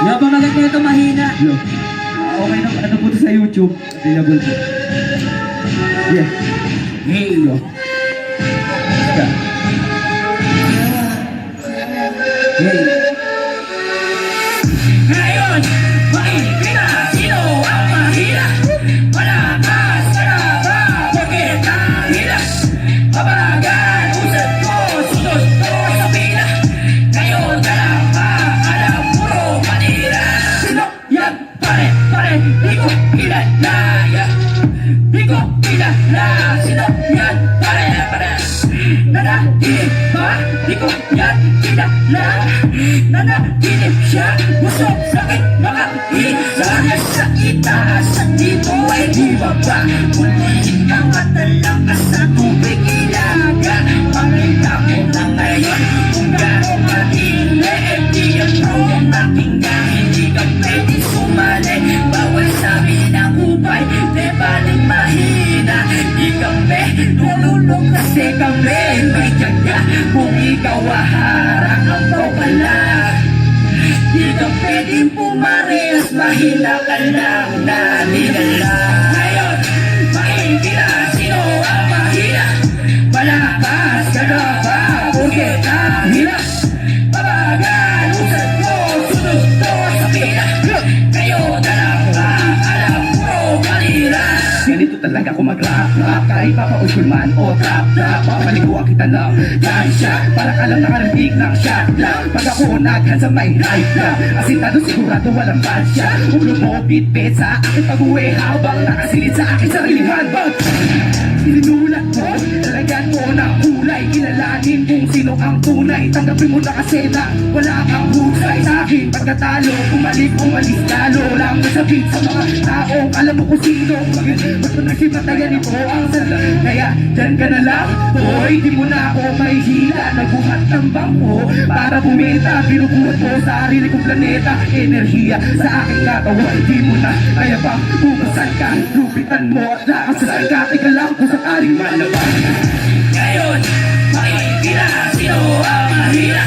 Napamagat na ito mahina. Yo. Okay na, ano po ito sa YouTube? Available po. Yeah. Hey, yo. Yeah. Hey. Ngayon, makinig na sino ang mahina. Malakas ka na ba? Bakit ang hila? Kabagan, usad ko, sunod ko sa pila. Ngayon ka lang ba? Alam, puro manila. Sino yan? Pare, di ko kilala. Di ko kilala. Sino yan? Pare. Nanaginip ba? Di ko yan kilala. Nanaginip siya. Gusto sakit makahisa. Sa itaas at dito ay di baba. Muli ang matalang ka sa tubig ilaga. Pakita ko na ngayon kung gano'ng matindi. Di yan bro ang nakinggan. Hindi ka pwede sumali. Bawal sabi ng upay. Di baling mahina. Di kami lululong kasi kami may tiyaga. Kung ikaw aharang ang pala. Di ka pwedeng pumarehas. Mahina ka lang naninala. Ngayon, makinig na sino ang mahina. Malakas ka na ba? Bakit ang hila? Babagan, usad mo, sunod ko sa pila. Ngayon na lang ba? Alam mo, kanila. Ganito talaga ako mag-rap. Kahit papausyon man o trap. Papaliguan kita lang. Dahil siya, para ka lang nakalimbig ng shot lang. Pag ako naghan sa may hype lang. Asintado sigurado walang bad siya. Ulo mo bitbit sa akin pag-uwi. Habang nakasilid sa akin sariling handbag. Sinulat mo, talagan mo ng kulay. Kilalanin kung sino ang tunay. Tanggapin mo na kasi na wala kang husay sa akin. Pagkatalo, umalis lalo lang nasabit sa mga taong alam mo kung sino. Ba't mo nagsimatayan ito ang sala. Kaya dyan ka na lang, boy. Di mo na ako may hila. Nagbuhat ng bangko para bumita. Binubuhat mo sa sarili kong planeta. Enerhiya sa aking katawan. Di mo na kaya bang bukasan ka. Lupitan mo at lakasan ka. Teka lang kung sakaling malaban. Ngayon, makinig na sino ang mahina.